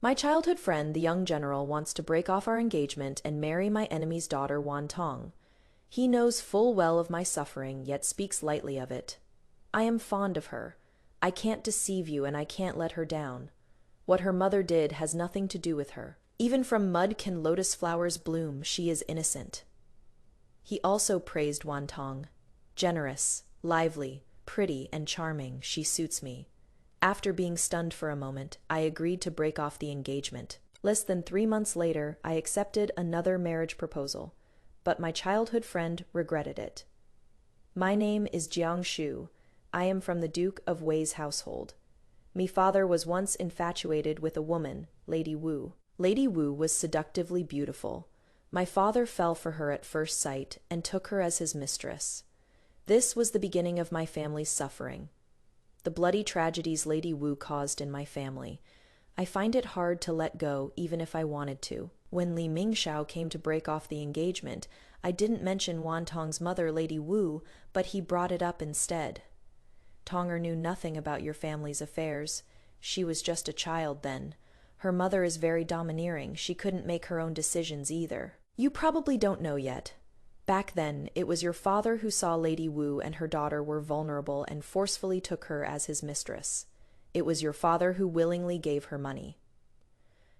My childhood friend, the young general, wants to break off our engagement and marry my enemy's daughter, Wan Tong. He knows full well of my suffering, yet speaks lightly of it. I am fond of her. I can't deceive you, and I can't let her down. What her mother did has nothing to do with her. Even from mud can lotus flowers bloom, she is innocent. He also praised Wan Tong. Generous, lively, pretty, and charming, she suits me. After being stunned for a moment, I agreed to break off the engagement. Less than 3 months later, I accepted another marriage proposal, but my childhood friend regretted it. My name is Jiang Shu. I am from the Duke of Wei's household. Me father was once infatuated with a woman, Lady Wu. Lady Wu was seductively beautiful. My father fell for her at first sight and took her as his mistress. This was the beginning of my family's suffering. The bloody tragedies Lady Wu caused in my family. I find it hard to let go even if I wanted to. When Li Mingxiao came to break off the engagement, I didn't mention Wan Tong's mother, Lady Wu, but he brought it up instead. Tonger knew nothing about your family's affairs. She was just a child then. Her mother is very domineering. She couldn't make her own decisions either. You probably don't know yet. Back then, it was your father who saw Lady Wu and her daughter were vulnerable and forcefully took her as his mistress. It was your father who willingly gave her money.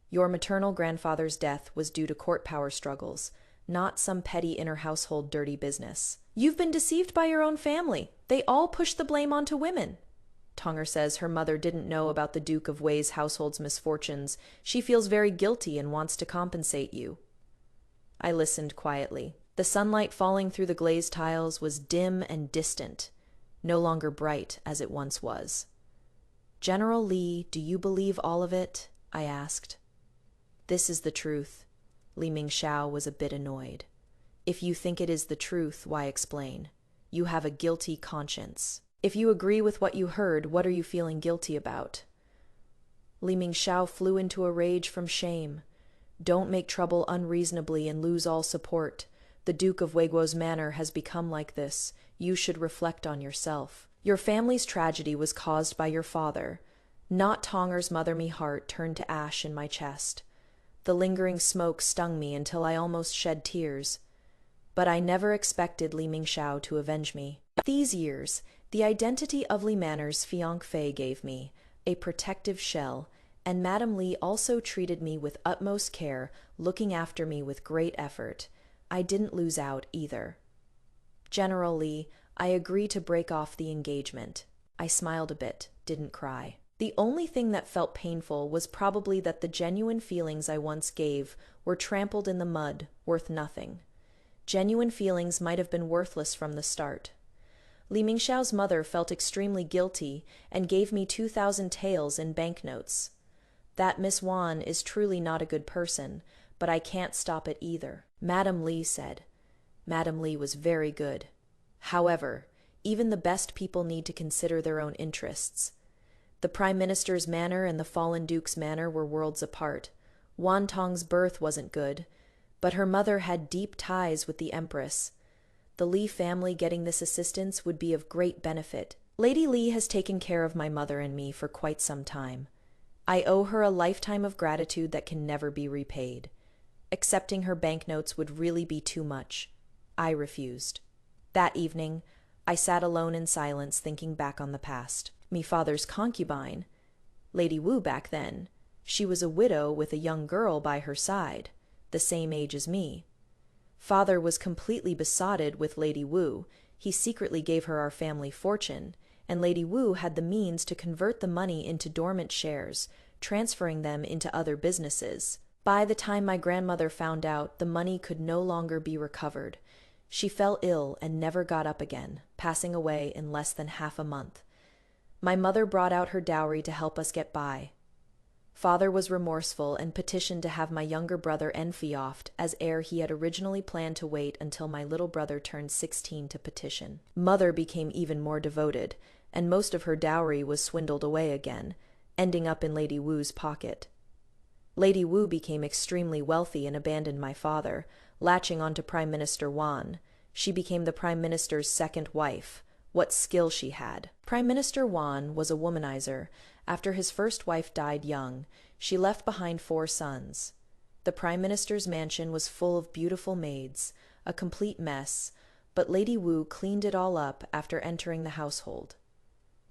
Your maternal grandfather's death was due to court power struggles, not some petty inner household dirty business. You've been deceived by your own family. They all push the blame onto women. Tonger says her mother didn't know about the Duke of Wei's household's misfortunes. She feels very guilty and wants to compensate you. I listened quietly. The sunlight falling through the glazed tiles was dim and distant, no longer bright as it once was. General Li, do you believe all of it? I asked. This is the truth. Li Mingxiao was a bit annoyed. If you think it is the truth, why explain? You have a guilty conscience. If you agree with what you heard, what are you feeling guilty about? Li Mingxiao flew into a rage from shame. Don't make trouble unreasonably and lose all support. The Duke of Weiguo's manor has become like this. You should reflect on yourself. Your family's tragedy was caused by your father. Not Tonger's mother. Me heart turned to ash in my chest. The lingering smoke stung me until I almost shed tears. But I never expected Li Mingxiao to avenge me. These years, the identity of Li Manor's fiancé gave me a protective shell, and Madame Li also treated me with utmost care, looking after me with great effort. I didn't lose out either. General Li, I agree to break off the engagement. I smiled a bit, didn't cry. The only thing that felt painful was probably that the genuine feelings I once gave were trampled in the mud, worth nothing. Genuine feelings might have been worthless from the start. Li Mingxiao's mother felt extremely guilty and gave me 2,000 taels in banknotes. That Miss Wan is truly not a good person, but I can't stop it either. Madame Li said. Madame Li was very good. However, even the best people need to consider their own interests. The Prime Minister's manor and the fallen Duke's manor were worlds apart. Wan Tong's birth wasn't good, but her mother had deep ties with the empress. The Li family getting this assistance would be of great benefit. Lady Li has taken care of my mother and me for quite some time. I owe her a lifetime of gratitude that can never be repaid. Accepting her banknotes would really be too much. I refused. That evening, I sat alone in silence thinking back on the past. Me father's concubine, Lady Wu back then, she was a widow with a young girl by her side, the same age as me. Father was completely besotted with Lady Wu. He secretly gave her our family fortune, and Lady Wu had the means to convert the money into dormant shares, transferring them into other businesses. By the time my grandmother found out, the money could no longer be recovered. She fell ill and never got up again, passing away in less than half a month. My mother brought out her dowry to help us get by. Father was remorseful and petitioned to have my younger brother Enfiaft as heir. He had originally planned to wait until my little brother turned 16 to petition. Mother became even more devoted, and most of her dowry was swindled away again, ending up in Lady Wu's pocket. Lady Wu became extremely wealthy and abandoned my father, latching onto Prime Minister Wan. She became the Prime Minister's second wife. What skill she had. Prime Minister Wan was a womanizer. After his first wife died young, She left behind 4 sons. The Prime Minister's mansion was full of beautiful maids, a complete mess, but Lady Wu cleaned it all up after entering the household.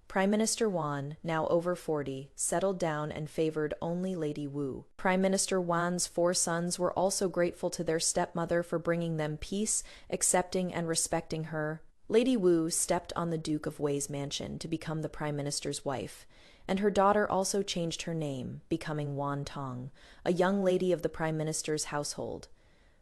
Prime Minister Wan, now over 40, settled down and favored only Lady Wu. Prime Minister Wan's 4 sons were also grateful to their stepmother for bringing them peace, accepting and respecting her. Lady Wu stepped on the Duke of Wei's mansion to become the Prime Minister's wife, and her daughter also changed her name, becoming Wan Tong, a young lady of the Prime Minister's household.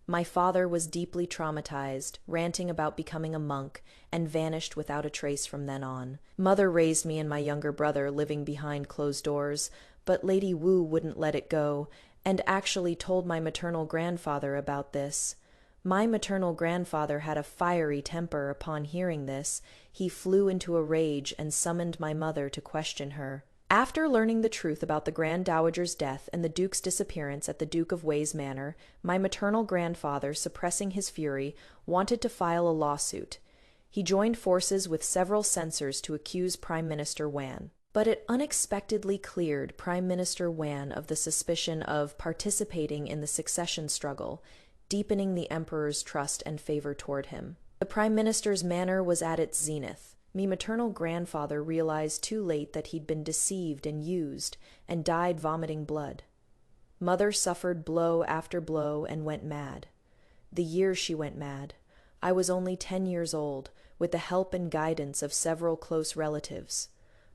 My father was deeply traumatized, ranting about becoming a monk, and vanished without a trace from then on. Mother raised me and my younger brother living behind closed doors, but Lady Wu wouldn't let it go, and actually told my maternal grandfather about this. My maternal grandfather had a fiery temper. Upon hearing this, he flew into a rage and summoned my mother to question her. After learning the truth about the Grand Dowager's death and the Duke's disappearance at the Duke of Wei's manor, my maternal grandfather, suppressing his fury, wanted to file a lawsuit. He joined forces with several censors to accuse Prime Minister Wan. But it unexpectedly cleared Prime Minister Wan of the suspicion of participating in the succession struggle, deepening the emperor's trust and favor toward him. The Prime Minister's manor was at its zenith. Me maternal grandfather realized too late that he'd been deceived and used, and died vomiting blood. Mother suffered blow after blow and went mad. The year she went mad, I was only 10 years old, with the help and guidance of several close relatives,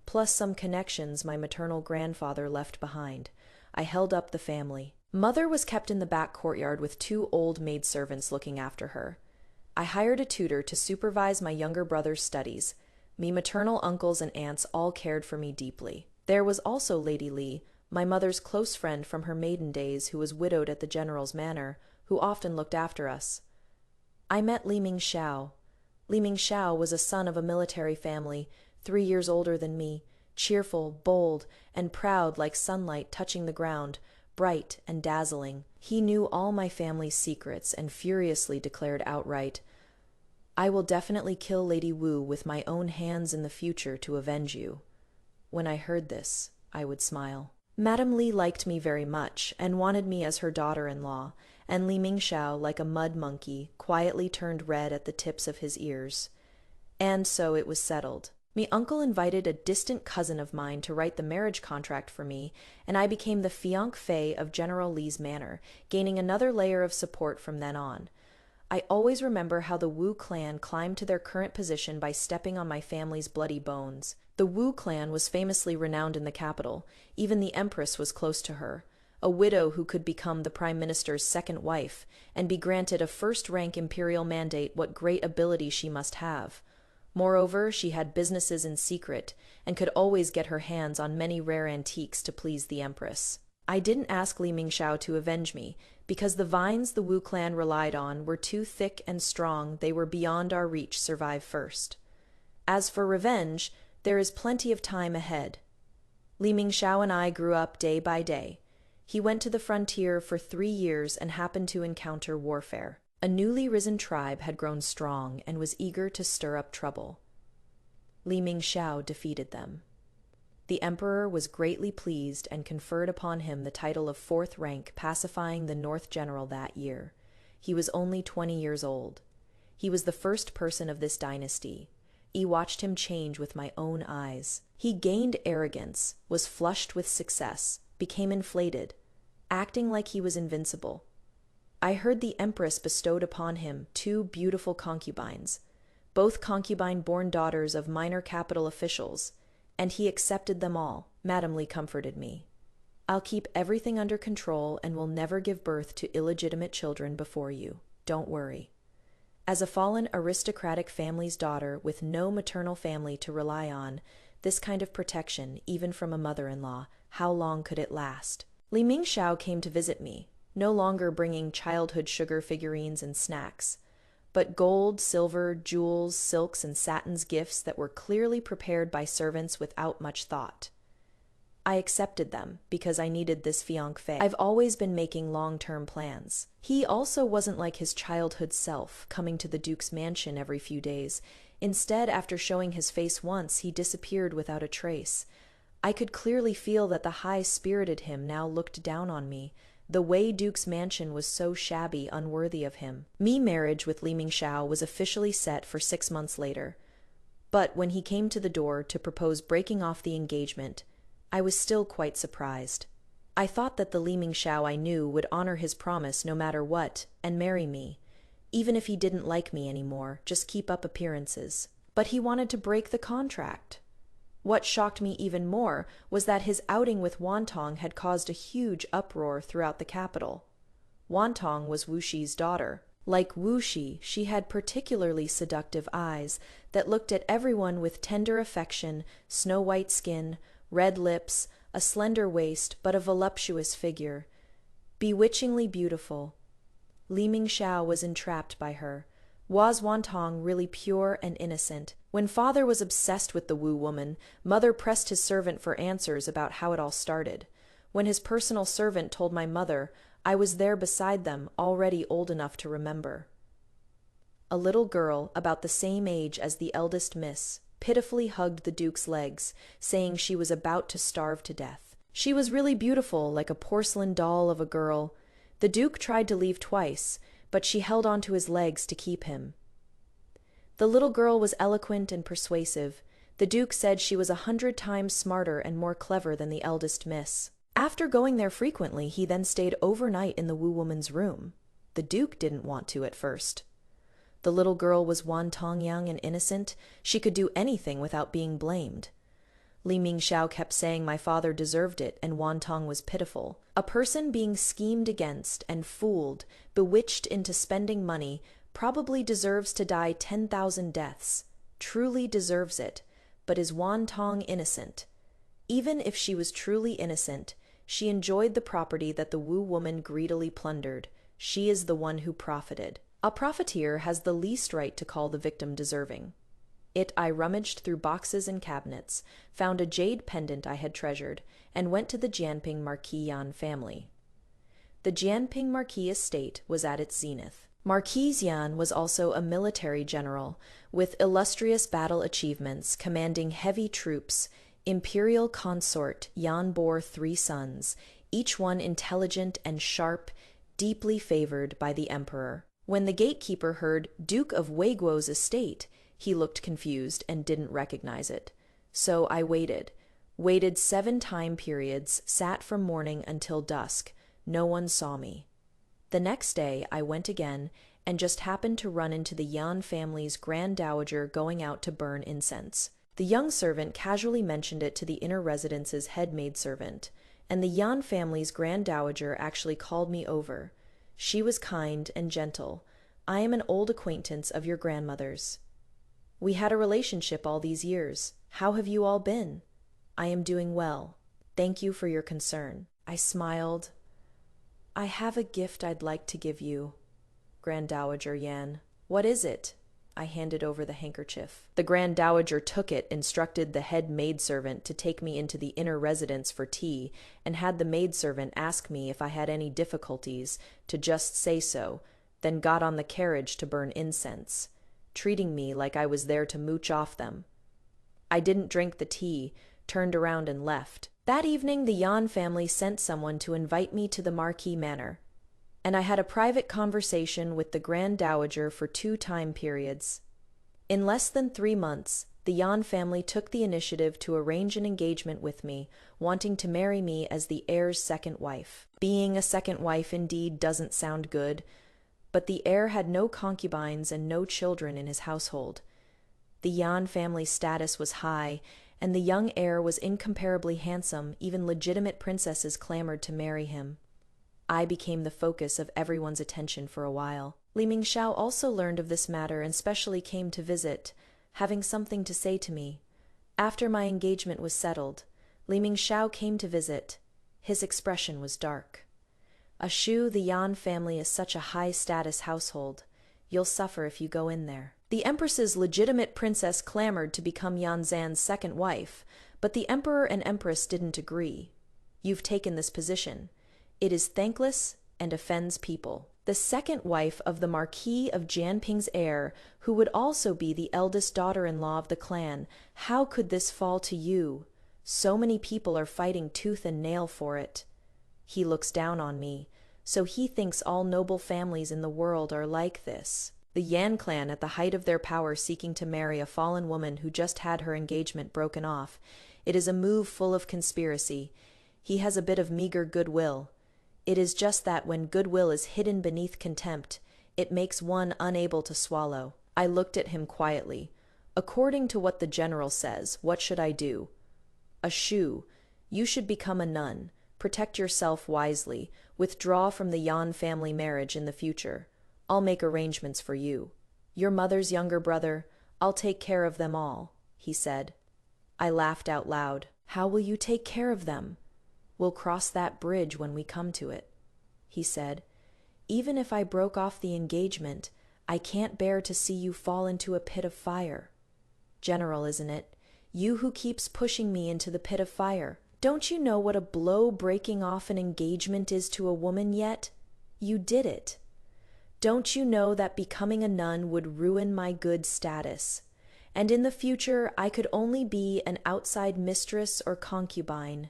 plus some connections my maternal grandfather left behind. I held up the family. Mother was kept in the back courtyard with 2 old maidservants looking after her. I hired a tutor to supervise my younger brother's studies. Me maternal uncles and aunts all cared for me deeply. There was also Lady Li, my mother's close friend from her maiden days who was widowed at the general's manor, who often looked after us. I met Li Ming Xiao. Li Ming Xiao was a son of a military family, 3 years older than me, cheerful, bold, and proud like sunlight touching the ground, bright and dazzling. He knew all my family's secrets and furiously declared outright, "I will definitely kill Lady Wu with my own hands in the future to avenge you." When I heard this, I would smile. Madame Li liked me very much and wanted me as her daughter-in-law, and Li Mingxiao, like a mud monkey, quietly turned red at the tips of his ears. And so it was settled. Me uncle invited a distant cousin of mine to write the marriage contract for me, and I became the fiancé of General Li's manor, gaining another layer of support from then on. I always remember how the Wu clan climbed to their current position by stepping on my family's bloody bones. The Wu clan was famously renowned in the capital. Even the empress was close to her, a widow who could become the prime minister's second wife and be granted a first-rank imperial mandate. What great ability she must have. Moreover, she had businesses in secret and could always get her hands on many rare antiques to please the empress. I didn't ask Li Mingxiao to avenge me, because the vines the Wu clan relied on were too thick and strong. They were beyond our reach. Survive first. As for revenge, there is plenty of time ahead. Li Mingxiao and I grew up day by day. He went to the frontier for 3 years and happened to encounter warfare. A newly risen tribe had grown strong and was eager to stir up trouble. Li Mingxiao defeated them. The emperor was greatly pleased and conferred upon him the title of 4th rank, pacifying the North General that year. He was only 20 years old. He was the first person of this dynasty. I watched him change with my own eyes. He gained arrogance, was flushed with success, became inflated, acting like he was invincible. I heard the empress bestowed upon him 2 beautiful concubines, both concubine-born daughters of minor capital officials, and he accepted them all. Madame Li comforted me. "I'll keep everything under control and will never give birth to illegitimate children before you. Don't worry." As a fallen aristocratic family's daughter with no maternal family to rely on, this kind of protection, even from a mother-in-law, how long could it last? Li Mingxiao came to visit me, no longer bringing childhood sugar figurines and snacks, but gold, silver, jewels, silks, and satins gifts that were clearly prepared by servants without much thought. I accepted them because I needed this fiancé. I've always been making long-term plans. He also wasn't like his childhood self, coming to the Duke's mansion every few days. Instead, after showing his face once, he disappeared without a trace. I could clearly feel that the high-spirited him now looked down on me. The Wei Duke's mansion was so shabby, unworthy of him. Marriage with Li Mingxiao was officially set for 6 months later. But when he came to the door to propose breaking off the engagement, I was still quite surprised. I thought that the Li Mingxiao I knew would honor his promise no matter what and marry me, even if he didn't like me anymore, just keep up appearances. But he wanted to break the contract. What shocked me even more was that his outing with Wan Tong had caused a huge uproar throughout the capital. Wan Tong was Wu Shi's daughter. Like Wu Shi, she had particularly seductive eyes that looked at everyone with tender affection, snow-white skin, red lips, a slender waist but a voluptuous figure. Bewitchingly beautiful. Li Mingxiao was entrapped by her. Was Wan Tong really pure and innocent? When father was obsessed with the Wu woman, mother pressed his servant for answers about how it all started. When his personal servant told my mother, I was there beside them, already old enough to remember. A little girl, about the same age as the eldest miss, pitifully hugged the Duke's legs, saying she was about to starve to death. She was really beautiful, like a porcelain doll of a girl. The Duke tried to leave twice, but she held onto his legs to keep him. The little girl was eloquent and persuasive. The Duke said she was 100 times smarter and more clever than the eldest miss. After going there frequently, he then stayed overnight in the Wu woman's room. The Duke didn't want to at first. The little girl was Wan Tong young and innocent. She could do anything without being blamed. Li Mingxiao kept saying my father deserved it and Wan Tong was pitiful. A person being schemed against and fooled, bewitched into spending money, probably deserves to die 10,000 deaths. Truly deserves it. But is Wan Tong innocent? Even if she was truly innocent, she enjoyed the property that the Wu woman greedily plundered. She is the one who profited. A profiteer has the least right to call the victim deserving. I rummaged through boxes and cabinets, found a jade pendant I had treasured, and went to the Jianping Marquis Yan family. The Jianping Marquis estate was at its zenith. Marquis Yan was also a military general, with illustrious battle achievements, commanding heavy troops. Imperial consort Yan bore 3 sons, each one intelligent and sharp, deeply favored by the emperor. When the gatekeeper heard Duke of Weiguo's estate, he looked confused and didn't recognize it. So I waited 7 time periods, sat from morning until dusk. No one saw me. The next day I went again and just happened to run into the Yan family's grand dowager going out to burn incense. The young servant casually mentioned it to the inner residence's head maidservant, and the Yan family's grand dowager actually called me over. She was kind and gentle. I am an old acquaintance of your grandmother's. We had a relationship all these years. How have you all been? I am doing well. Thank you for your concern. I smiled. I have a gift I'd like to give you, Grand Dowager Yan. What is it? I handed over the handkerchief. The Grand Dowager took it, instructed the head maidservant to take me into the inner residence for tea, and had the maidservant ask me if I had any difficulties to just say so, then got on the carriage to burn incense, treating me like I was there to mooch off them. I didn't drink the tea, turned around and left. That evening the Yan family sent someone to invite me to the Marquis Manor, and I had a private conversation with the Grand Dowager for 2 time periods. In less than 3 months, the Yan family took the initiative to arrange an engagement with me, wanting to marry me as the heir's second wife. Being a second wife indeed doesn't sound good, but the heir had no concubines and no children in his household. The Yan family status was high, and the young heir was incomparably handsome. Even legitimate princesses clamored to marry him. I became the focus of everyone's attention for a while. Li Mingxiao also learned of this matter and specially came to visit, having something to say to me. After my engagement was settled, Li Mingxiao came to visit. His expression was dark. The Yan family is such a high-status household. You'll suffer if you go in there. The empress's legitimate princess clamored to become Yan Zan's second wife, but the emperor and empress didn't agree. You've taken this position. It is thankless and offends people. The second wife of the Marquis of Jianping's heir, who would also be the eldest daughter-in-law of the clan, how could this fall to you? So many people are fighting tooth and nail for it. He looks down on me, so he thinks all noble families in the world are like this. The Yan clan at the height of their power seeking to marry a fallen woman who just had her engagement broken off. It is a move full of conspiracy. He has a bit of meager goodwill. It is just that when goodwill is hidden beneath contempt, it makes one unable to swallow. I looked at him quietly. According to what the general says, what should I do? A shu. You should become a nun. Protect yourself wisely. Withdraw from the Yan family marriage in the future. I'll make arrangements for you. Your mother's younger brother, I'll take care of them all, he said. I laughed out loud. How will you take care of them? We'll cross that bridge when we come to it, he said. Even if I broke off the engagement, I can't bear to see you fall into a pit of fire. General, isn't it? You who keeps pushing me into the pit of fire. Don't you know what a blow breaking off an engagement is to a woman yet? You did it. Don't you know that becoming a nun would ruin my good status? And in the future, I could only be an outside mistress or concubine.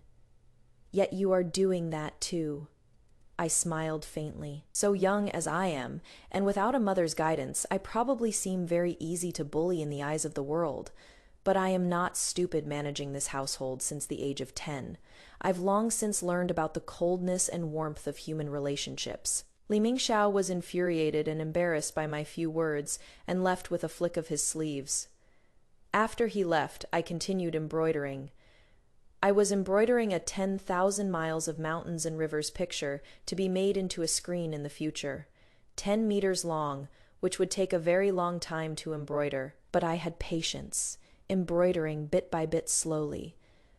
Yet you are doing that too. I smiled faintly. So young as I am, and without a mother's guidance, I probably seem very easy to bully in the eyes of the world. But I am not stupid managing this household since the age of 10. I've long since learned about the coldness and warmth of human relationships. Li Mingxiao was infuriated and embarrassed by my few words and left with a flick of his sleeves. After he left, I continued embroidering. I was embroidering a 10,000 miles of mountains and rivers picture to be made into a screen in the future. 10 meters long, which would take a very long time to embroider. But I had patience, embroidering bit by bit slowly.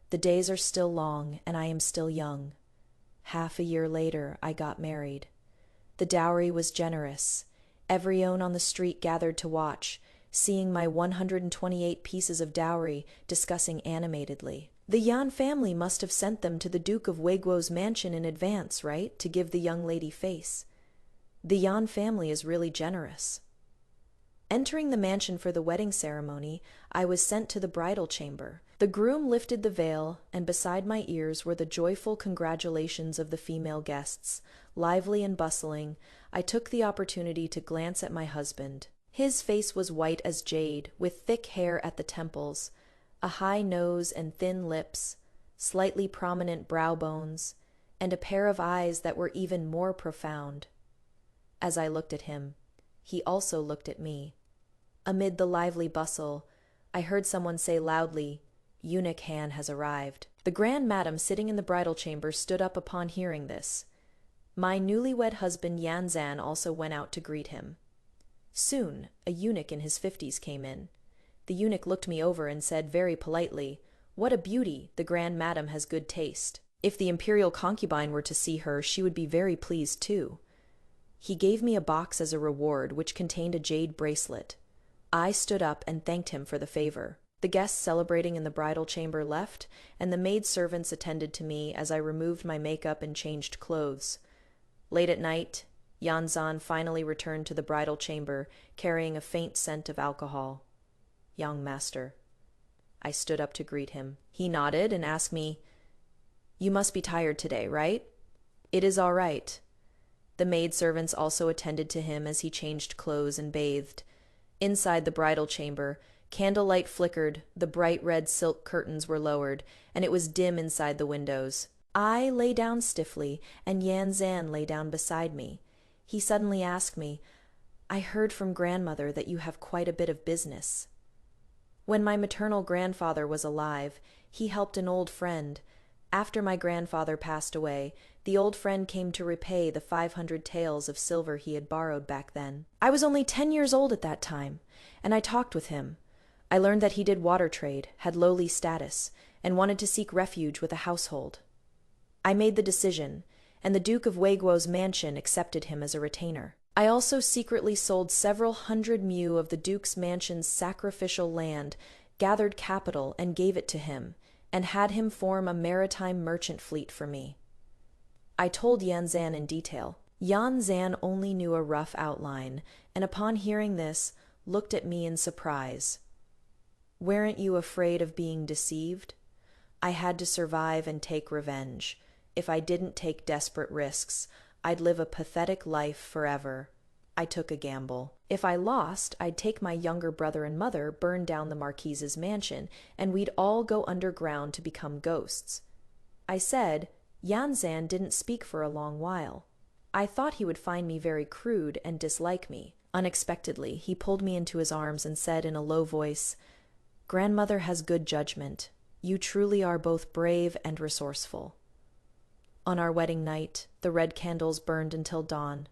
The days are still long, and I am still young. Half a year later, I got married. The dowry was generous. Everyone on the street gathered to watch, seeing my 128 pieces of dowry, discussing animatedly. The Yan family must have sent them to the Duke of Weiguo's mansion in advance, right, to give the young lady face. The Yan family is really generous. Entering the mansion for the wedding ceremony, I was sent to the bridal chamber. The groom lifted the veil, and beside my ears were the joyful congratulations of the female guests. Lively and bustling, I took the opportunity to glance at my husband. His face was white as jade, with thick hair at the temples, a high nose and thin lips, slightly prominent brow bones, and a pair of eyes that were even more profound. As I looked at him, he also looked at me. Amid the lively bustle, I heard someone say loudly, "Eunuch Han has arrived." The grand madam sitting in the bridal chamber stood up upon hearing this. My newlywed husband Yan Zan also went out to greet him. Soon, a eunuch in his 50s came in. The eunuch looked me over and said very politely, "What a beauty! The grand madam has good taste. If the imperial concubine were to see her, she would be very pleased too." He gave me a box as a reward, which contained a jade bracelet. I stood up and thanked him for the favor. The guests celebrating in the bridal chamber left, and the maid servants attended to me as I removed my makeup and changed clothes. Late at night, Yan Zan finally returned to the bridal chamber, carrying a faint scent of alcohol. "Young master." I stood up to greet him. He nodded and asked me, "You must be tired today, right?" "It is all right." The maid servants also attended to him as he changed clothes and bathed. Inside the bridal chamber, candlelight flickered, the bright red silk curtains were lowered, and it was dim inside the windows. I lay down stiffly, and Yan Zan lay down beside me. He suddenly asked me, "I heard from grandmother that you have quite a bit of business." When my maternal grandfather was alive, he helped an old friend. After my grandfather passed away, the old friend came to repay the 500 taels of silver he had borrowed back then. I was only 10 years old at that time, and I talked with him. I learned that he did water trade, had lowly status, and wanted to seek refuge with a household. I made the decision, and the Duke of Weiguo's mansion accepted him as a retainer. I also secretly sold several hundred mu of the Duke's mansion's sacrificial land, gathered capital, and gave it to him, and had him form a maritime merchant fleet for me. I told Yan Zan in detail. Yan Zan only knew a rough outline, and upon hearing this, looked at me in surprise. "Weren't you afraid of being deceived?" I had to survive and take revenge. If I didn't take desperate risks, I'd live a pathetic life forever. I took a gamble. If I lost, I'd take my younger brother and mother, burn down the Marquise's mansion, and we'd all go underground to become ghosts. I said, Yanzan didn't speak for a long while. I thought he would find me very crude and dislike me. Unexpectedly, he pulled me into his arms and said in a low voice, Grandmother has good judgment. You truly are both brave and resourceful. On our wedding night, the red candles burned until dawn.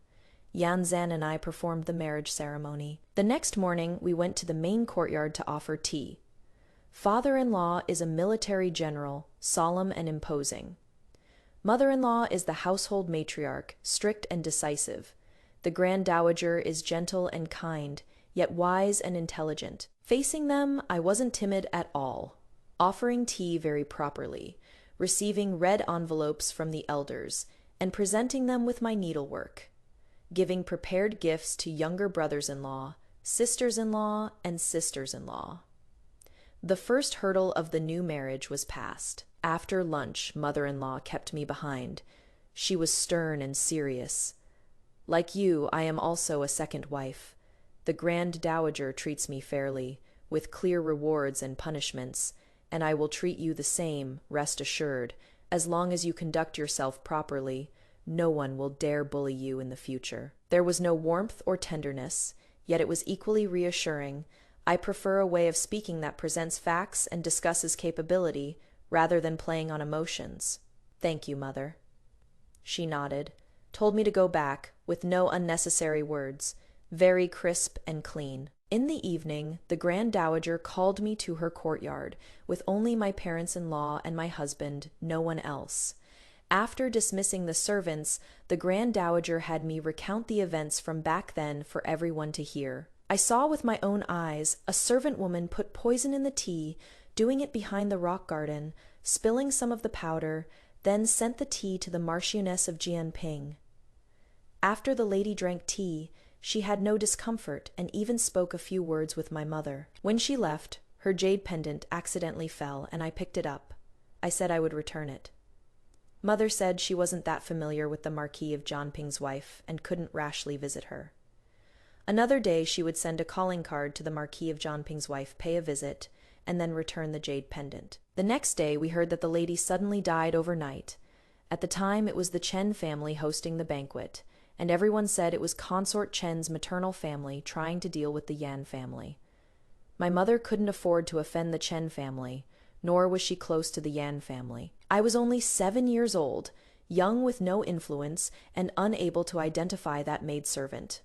Yanzan and I performed the marriage ceremony. The next morning, we went to the main courtyard to offer tea. Father-in-law is a military general, solemn and imposing. Mother-in-law is the household matriarch, strict and decisive. The Grand Dowager is gentle and kind, yet wise and intelligent. Facing them, I wasn't timid at all, offering tea very properly, receiving red envelopes from the elders, and presenting them with my needlework, giving prepared gifts to younger brothers-in-law, sisters-in-law, and sisters-in-law. The first hurdle of the new marriage was passed. After lunch, mother-in-law kept me behind. She was stern and serious. Like you, I am also a second wife. The Grand Dowager treats me fairly, with clear rewards and punishments, and I will treat you the same, rest assured. As long as you conduct yourself properly, no one will dare bully you in the future. There was no warmth or tenderness, yet it was equally reassuring. I prefer a way of speaking that presents facts and discusses capability, rather than playing on emotions. Thank you, Mother. She nodded, told me to go back, with no unnecessary words, very crisp and clean. In the evening, the Grand Dowager called me to her courtyard, with only my parents-in-law and my husband, no one else. After dismissing the servants, the Grand Dowager had me recount the events from back then for everyone to hear. I saw with my own eyes a servant woman put poison in the tea, doing it behind the rock garden, spilling some of the powder, then sent the tea to the Marchioness of Jianping. After the lady drank tea, she had no discomfort and even spoke a few words with my mother. When she left, her jade pendant accidentally fell, and I picked it up. I said I would return it. Mother said she wasn't that familiar with the Marquis of Jianping's wife and couldn't rashly visit her. Another day she would send a calling card to the Marquis of Jianping's wife, pay a visit, and then return the jade pendant. The next day we heard that the lady suddenly died overnight. At the time it was the Chen family hosting the banquet, and everyone said it was Consort Chen's maternal family trying to deal with the Yan family. My mother couldn't afford to offend the Chen family, nor was she close to the Yan family. I was only 7 years old, young with no influence, and unable to identify that maidservant.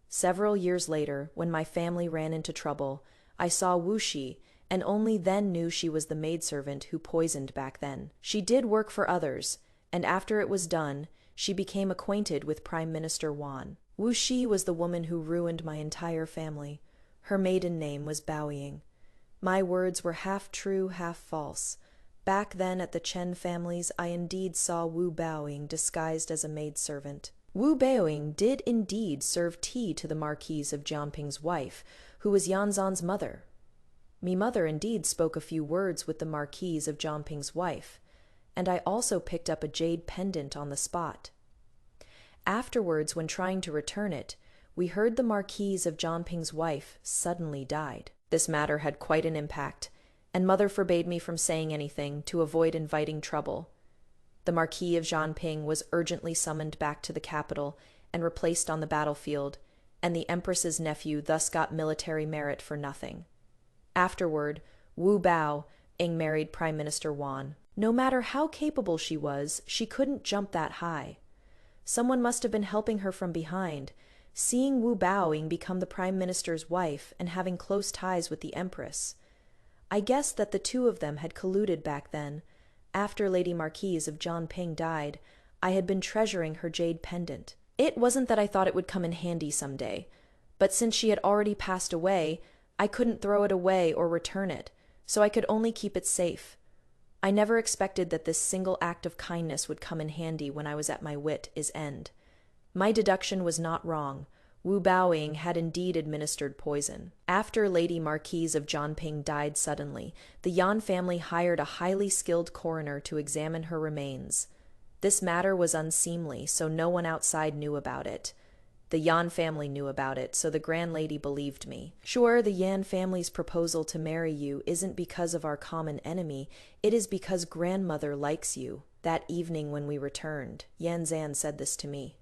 Several years later, when my family ran into trouble, I saw Wu Shi, and only then knew she was the maidservant who poisoned back then. She did work for others, and after it was done, she became acquainted with Prime Minister Wan. Wu Shi was the woman who ruined my entire family. Her maiden name was Baoying. My words were half true, half false. Back then at the Chen family's, I indeed saw Wu Baoying disguised as a maidservant. Wu Baoying did indeed serve tea to the Marquis of Jianping's wife, who was Yanzan's mother. Me mother indeed spoke a few words with the Marquis of Jianping's wife, and I also picked up a jade pendant on the spot. Afterwards, when trying to return it, we heard the Marquis of Jianping's wife suddenly died. This matter had quite an impact, and mother forbade me from saying anything to avoid inviting trouble. The Marquis of Jianping was urgently summoned back to the capital and replaced on the battlefield, and the empress's nephew thus got military merit for nothing. Afterward, Wu Baoying married Prime Minister Wan. No matter how capable she was, she couldn't jump that high. Someone must have been helping her from behind. Seeing Wu Baoying become the Prime Minister's wife and having close ties with the Empress, I guessed that the two of them had colluded back then. After Lady Marquise of Jianping died, I had been treasuring her jade pendant. It wasn't that I thought it would come in handy someday, but since she had already passed away, I couldn't throw it away or return it, so I could only keep it safe. I never expected that this single act of kindness would come in handy when I was at my wit's end. My deduction was not wrong. Wu Baoying had indeed administered poison. After Lady Marquise of Jianping died suddenly, the Yan family hired a highly skilled coroner to examine her remains. This matter was unseemly, so no one outside knew about it. The Yan family knew about it, so the Grand Lady believed me. Sure, the Yan family's proposal to marry you isn't because of our common enemy, it is because grandmother likes you. That evening when we returned, Yan Zan said this to me.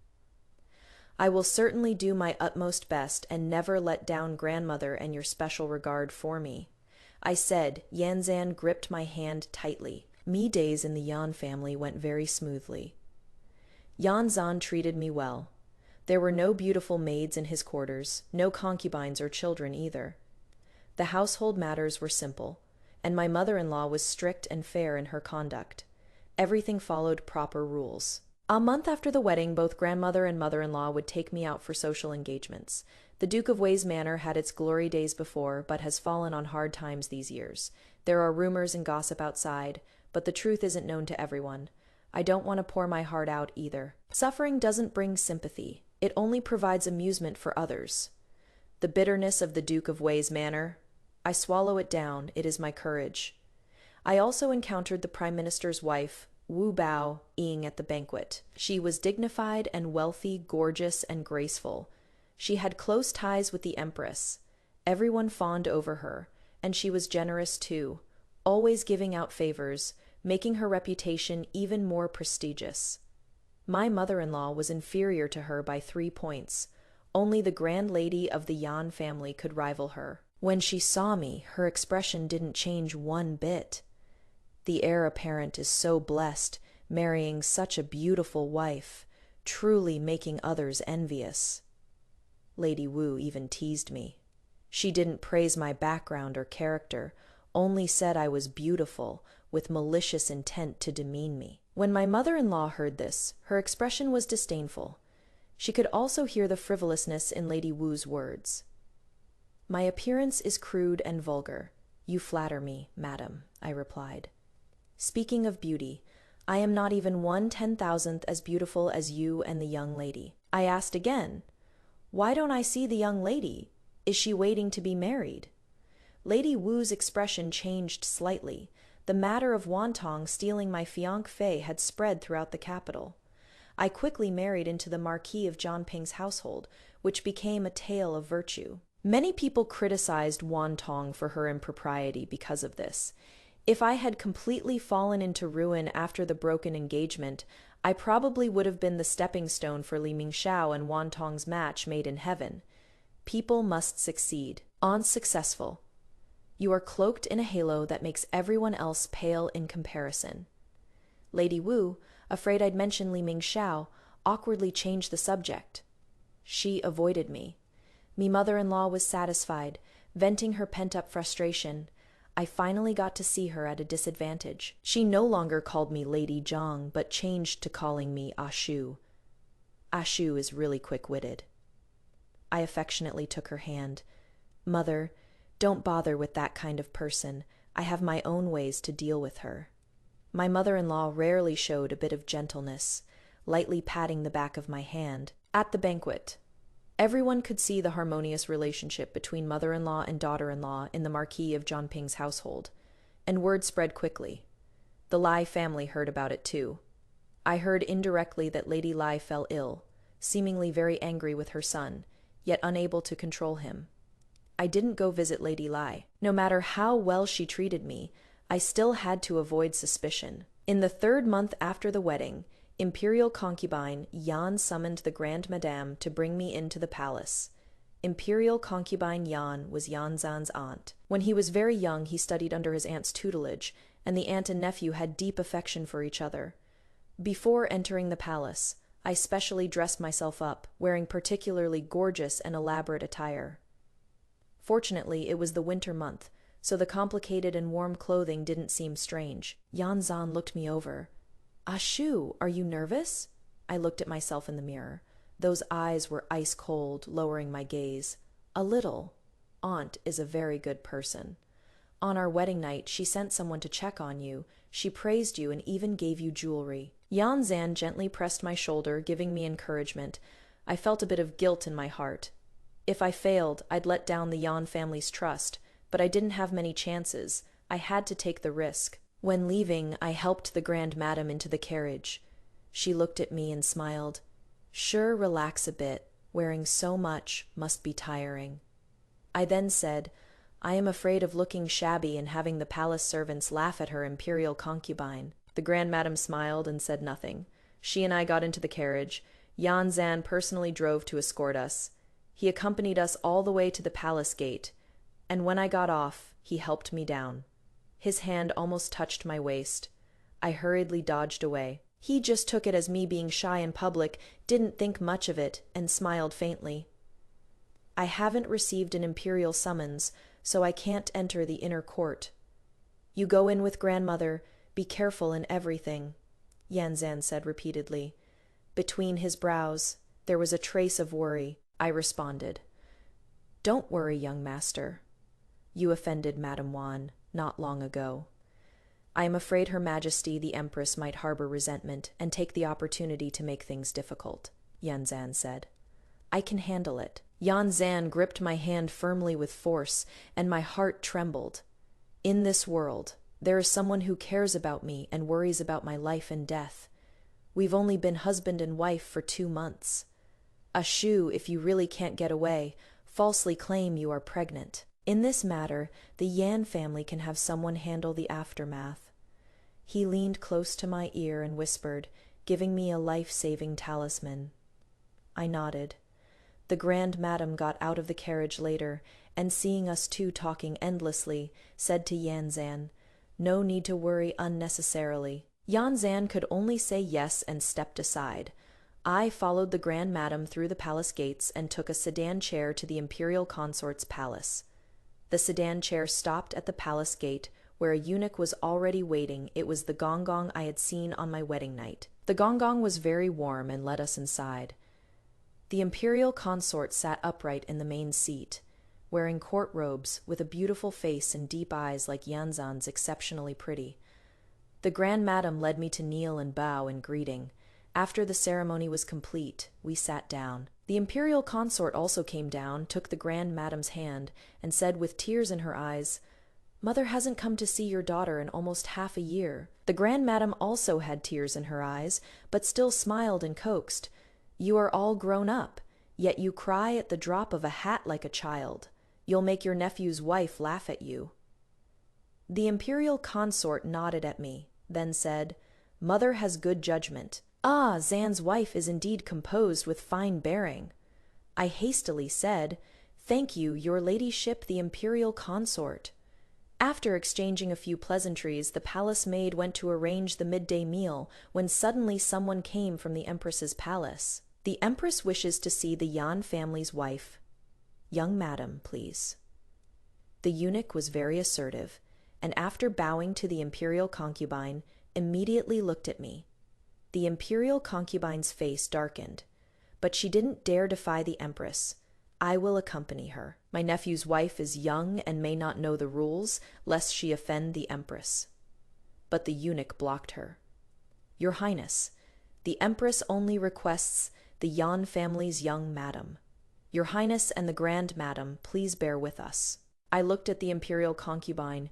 I will certainly do my utmost best and never let down grandmother and your special regard for me. I said. Yan Zan gripped my hand tightly. Me days in the Yan family went very smoothly. Yan Zan treated me well. There were no beautiful maids in his quarters, no concubines or children either. The household matters were simple, and my mother-in-law was strict and fair in her conduct. Everything followed proper rules. A month after the wedding, both grandmother and mother-in-law would take me out for social engagements. The Duke of Wei's manor had its glory days before, but has fallen on hard times these years. There are rumors and gossip outside, but the truth isn't known to everyone. I don't want to pour my heart out either. Suffering doesn't bring sympathy. It only provides amusement for others. The bitterness of the Duke of Wei's manor, I swallow it down, it is my courage. I also encountered the Prime Minister's wife, Wu Baoying, at the banquet. She was dignified and wealthy, gorgeous and graceful. She had close ties with the empress. Everyone fawned over her, and she was generous too, always giving out favors, making her reputation even more prestigious. My mother-in-law was inferior to her by 3 points. Only the Grand Lady of the Yan family could rival her. When she saw me, her expression didn't change one bit. The heir apparent is so blessed, marrying such a beautiful wife, truly making others envious. Lady Wu even teased me. She didn't praise my background or character, only said I was beautiful, with malicious intent to demean me. When my mother-in-law heard this, her expression was disdainful. She could also hear the frivolousness in Lady Wu's words. My appearance is crude and vulgar. You flatter me, madam, I replied. Speaking of beauty, I am not even 1/10,000th as beautiful as you and the young lady. I asked again, why don't I see the young lady? Is she waiting to be married? Lady Wu's expression changed slightly. The matter of Wan Tong stealing my fiancé had spread throughout the capital. I quickly married into the Marquis of Jianping's household, which became a tale of virtue. Many people criticized Wan Tong for her impropriety because of this. If I had completely fallen into ruin after the broken engagement, I probably would have been the stepping stone for Li Mingxiao and Wan Tong's match made in heaven. People must succeed. Unsuccessful. You are cloaked in a halo that makes everyone else pale in comparison. Lady Wu, afraid I'd mention Li Mingxiao, awkwardly changed the subject. She avoided me. Me mother-in-law was satisfied, venting her pent-up frustration. I finally got to see her at a disadvantage. She no longer called me Lady Zhang, but changed to calling me Ashu. Ashu is really quick-witted. I affectionately took her hand. Mother, don't bother with that kind of person. I have my own ways to deal with her. My mother-in-law rarely showed a bit of gentleness, lightly patting the back of my hand. At the banquet, everyone could see the harmonious relationship between mother-in-law and daughter-in-law in the Marquis of Jianping's household, and word spread quickly. The Lai family heard about it too. I heard indirectly that Lady Lai fell ill, seemingly very angry with her son, yet unable to control him. I didn't go visit Lady Lai. No matter how well she treated me, I still had to avoid suspicion. In the 3rd month after the wedding, Imperial concubine Yan summoned the Grand Madame to bring me into the palace. Imperial concubine Yan was Yan Zan's aunt. When he was very young, he studied under his aunt's tutelage, and the aunt and nephew had deep affection for each other. Before entering the palace, I specially dressed myself up, wearing particularly gorgeous and elaborate attire. Fortunately, it was the winter month, so the complicated and warm clothing didn't seem strange. Yan Zan looked me over. Ashu, are you nervous? I looked at myself in the mirror. Those eyes were ice cold, lowering my gaze. A little. Aunt is a very good person. On our wedding night, she sent someone to check on you. She praised you and even gave you jewelry. Yan Zan gently pressed my shoulder, giving me encouragement. I felt a bit of guilt in my heart. If I failed, I'd let down the Yan family's trust, but I didn't have many chances. I had to take the risk. When leaving, I helped the Grand Madam into the carriage. She looked at me and smiled. Sure, relax a bit. Wearing so much must be tiring. I then said, I am afraid of looking shabby and having the palace servants laugh at her imperial concubine. The Grand Madam smiled and said nothing. She and I got into the carriage. Yan Zan personally drove to escort us. He accompanied us all the way to the palace gate, and when I got off, he helped me down. His hand almost touched my waist. I hurriedly dodged away. He just took it as me being shy in public, didn't think much of it, and smiled faintly. I haven't received an imperial summons, so I can't enter the inner court. You go in with grandmother, be careful in everything, Yan Zan said repeatedly. Between his brows, there was a trace of worry. I responded, Don't worry, young master. You offended Madame Wan not long ago. I am afraid Her Majesty the Empress might harbor resentment and take the opportunity to make things difficult, Yan Zan said. I can handle it. Yan Zan gripped my hand firmly with force, and my heart trembled. In this world, there is someone who cares about me and worries about my life and death. We've only been husband and wife for 2 months. A shoe if you really can't get away, falsely claim you are pregnant. In this matter, the Yan family can have someone handle the aftermath. He leaned close to my ear and whispered, giving me a life-saving talisman. I nodded. The Grand Madam got out of the carriage later, and seeing us two talking endlessly, said to Yan Zan, No need to worry unnecessarily. Yan Zan could only say yes and stepped aside. I followed the Grand Madam through the palace gates and took a sedan chair to the imperial consort's palace. The sedan chair stopped at the palace gate, where a eunuch was already waiting. It was the gong I had seen on my wedding night. The gong was very warm and let us inside. The imperial consort sat upright in the main seat, wearing court robes with a beautiful face and deep eyes like Yan Zan's exceptionally pretty. The Grand Madam led me to kneel and bow in greeting. After the ceremony was complete, we sat down. The imperial consort also came down, took the Grand Madam's hand, and said with tears in her eyes, Mother hasn't come to see your daughter in almost half a year. The Grand Madam also had tears in her eyes, but still smiled and coaxed. You are all grown up, yet you cry at the drop of a hat like a child. You'll make your nephew's wife laugh at you. The imperial consort nodded at me, then said, Mother has good judgment. Ah, Zan's wife is indeed composed with fine bearing. I hastily said, Thank you, your ladyship the imperial consort. After exchanging a few pleasantries, the palace maid went to arrange the midday meal when suddenly someone came from the Empress's palace. The Empress wishes to see the Yan family's wife. Young madam, please. The eunuch was very assertive, and after bowing to the imperial concubine, immediately looked at me. The imperial concubine's face darkened, but she didn't dare defy the Empress. I will accompany her. My nephew's wife is young and may not know the rules, lest she offend the Empress. But the eunuch blocked her. Your Highness, the Empress only requests the Yan family's young madam. Your Highness and the Grand Madam, please bear with us. I looked at the imperial concubine.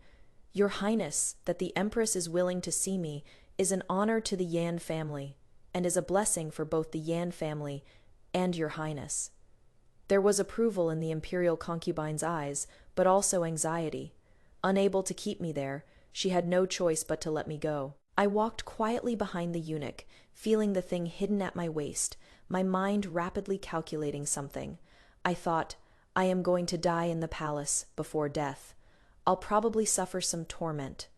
Your Highness, that the Empress is willing to see me is an honor to the Yan family, and is a blessing for both the Yan family and your Highness. There was approval in the imperial concubine's eyes, but also anxiety. Unable to keep me there, she had no choice but to let me go. I walked quietly behind the eunuch, feeling the thing hidden at my waist, my mind rapidly calculating something. I thought, I am going to die in the palace before death. I'll probably suffer some torment.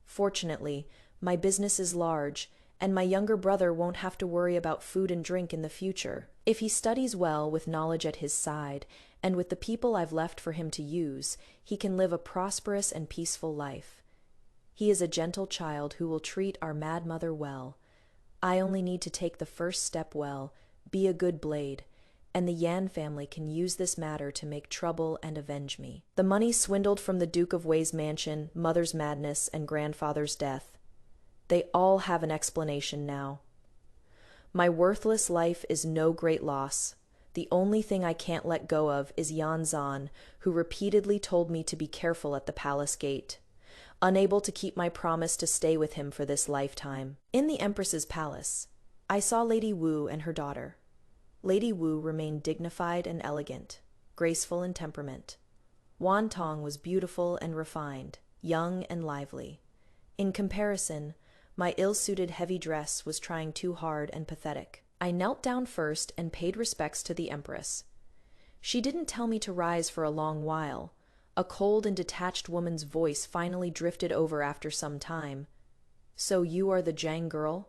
Fortunately, my business is large, and my younger brother won't have to worry about food and drink in the future. If he studies well with knowledge at his side, and with the people I've left for him to use, he can live a prosperous and peaceful life. He is a gentle child who will treat our mad mother well. I only need to take the first step well, be a good blade, and the Yan family can use this matter to make trouble and avenge me. The money swindled from the Duke of Wei's mansion, mother's madness, and grandfather's death. They all have an explanation now. My worthless life is no great loss. The only thing I can't let go of is Yan Zan, who repeatedly told me to be careful at the palace gate. Unable to keep my promise to stay with him for this lifetime. In the Empress's palace, I saw Lady Wu and her daughter. Lady Wu remained dignified and elegant, graceful in temperament. Wan Tong was beautiful and refined, young and lively. In comparison, my ill-suited heavy dress was trying too hard and pathetic. I knelt down first and paid respects to the Empress. She didn't tell me to rise for a long while. A cold and detached woman's voice finally drifted over after some time. "So you are the Zhang girl?"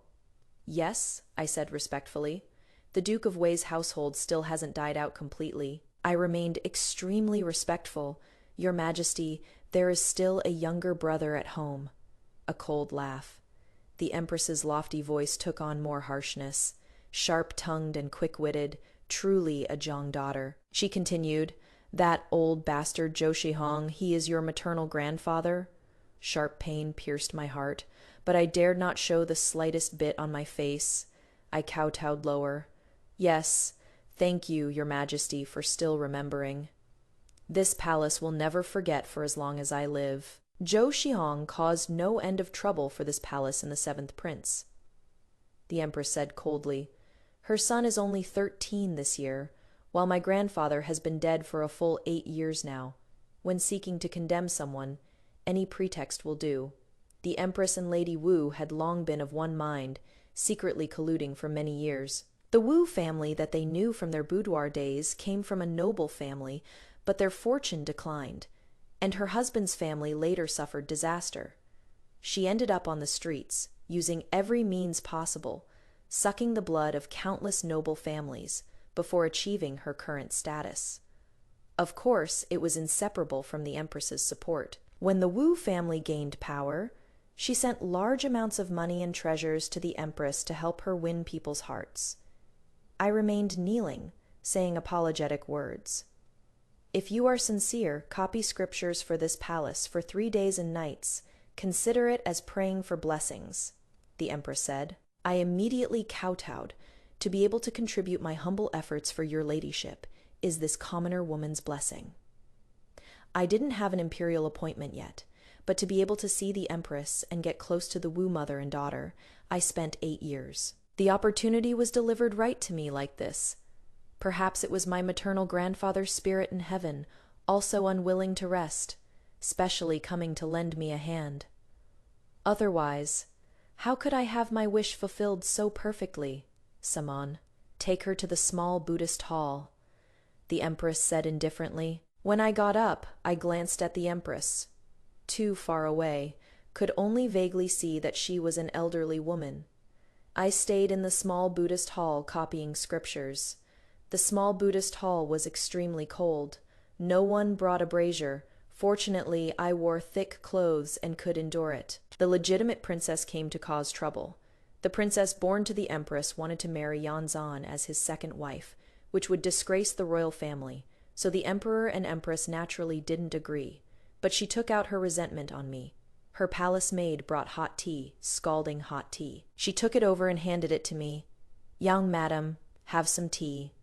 "Yes," I said respectfully. The Duke of Wei's household still hasn't died out completely. I remained extremely respectful. "Your Majesty, there is still a younger brother at home." A cold laugh. The Empress's lofty voice took on more harshness. Sharp-tongued and quick-witted, truly a Zhang daughter. She continued, "That old bastard Zhou Shihong, he is your maternal grandfather?" Sharp pain pierced my heart, but I dared not show the slightest bit on my face. I kowtowed lower. "Yes, thank you, Your Majesty, for still remembering. This palace will never forget for as long as I live." Zhou Shihong caused no end of trouble for this palace and the seventh prince. The Empress said coldly, "Her son is only 13 this year, while my grandfather has been dead for a full 8 years now. When seeking to condemn someone, any pretext will do. The Empress and Lady Wu had long been of one mind, secretly colluding for many years. The Wu family that they knew from their boudoir days came from a noble family, but their fortune declined, and her husband's family later suffered disaster. She ended up on the streets, using every means possible, sucking the blood of countless noble families before achieving her current status. Of course, it was inseparable from the Empress's support. When the Wu family gained power, she sent large amounts of money and treasures to the Empress to help her win people's hearts. I remained kneeling, saying apologetic words. "If you are sincere, copy scriptures for this palace for 3 days and nights. Consider it as praying for blessings," the Empress said. I immediately kowtowed. "To be able to contribute my humble efforts for your ladyship is this commoner woman's blessing." I didn't have an imperial appointment yet, but to be able to see the Empress and get close to the Wu mother and daughter, I spent 8 years. The opportunity was delivered right to me like this. Perhaps it was my maternal grandfather's spirit in heaven, also unwilling to rest, specially coming to lend me a hand. Otherwise, how could I have my wish fulfilled so perfectly? "Saman, take her to the small Buddhist hall," the Empress said indifferently. When I got up, I glanced at the Empress. Too far away, could only vaguely see that she was an elderly woman. I stayed in the small Buddhist hall copying scriptures. The small Buddhist hall was extremely cold. No one brought a brazier. Fortunately, I wore thick clothes and could endure it. The legitimate princess came to cause trouble. The princess born to the Empress wanted to marry Yan Zan as his second wife, which would disgrace the royal family, so the Emperor and Empress naturally didn't agree. But she took out her resentment on me. Her palace maid brought hot tea, scalding hot tea. She took it over and handed it to me. "Young madam, have some tea."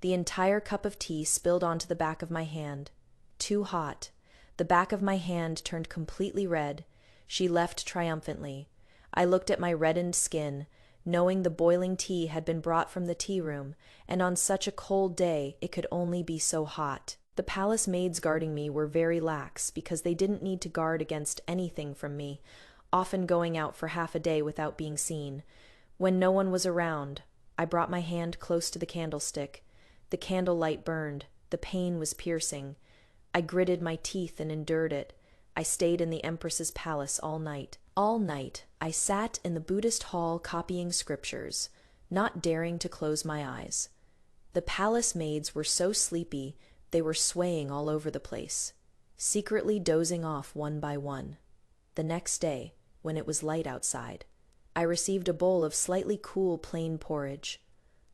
The entire cup of tea spilled onto the back of my hand. Too hot. The back of my hand turned completely red. She left triumphantly. I looked at my reddened skin, knowing the boiling tea had been brought from the tea room, and on such a cold day it could only be so hot. The palace maids guarding me were very lax because they didn't need to guard against anything from me, often going out for half a day without being seen. When no one was around, I brought my hand close to the candlestick. The candlelight burned. The pain was piercing. I gritted my teeth and endured it. I stayed in the Empress's palace all night. All night, I sat in the Buddhist hall copying scriptures, not daring to close my eyes. The palace maids were so sleepy, they were swaying all over the place, secretly dozing off one by one. The next day, when it was light outside, I received a bowl of slightly cool plain porridge.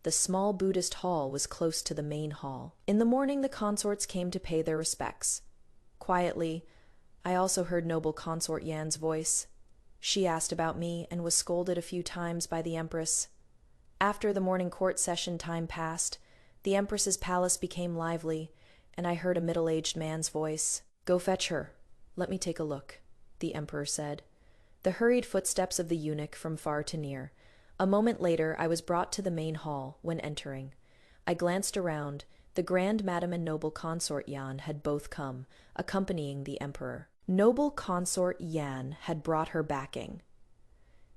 The small Buddhist hall was close to the main hall. In the morning the consorts came to pay their respects. Quietly, I also heard noble consort Yan's voice. She asked about me and was scolded a few times by the Empress. After the morning court session time passed, The empress's palace became lively, and I heard a middle-aged man's voice. "Go fetch her. Let me take a look," the emperor said. The hurried footsteps of the eunuch from far to near. A moment later I was brought to the main hall. When entering, I glanced around. The grand madam and noble consort Yan had both come, accompanying the emperor. Noble consort Yan had brought her backing.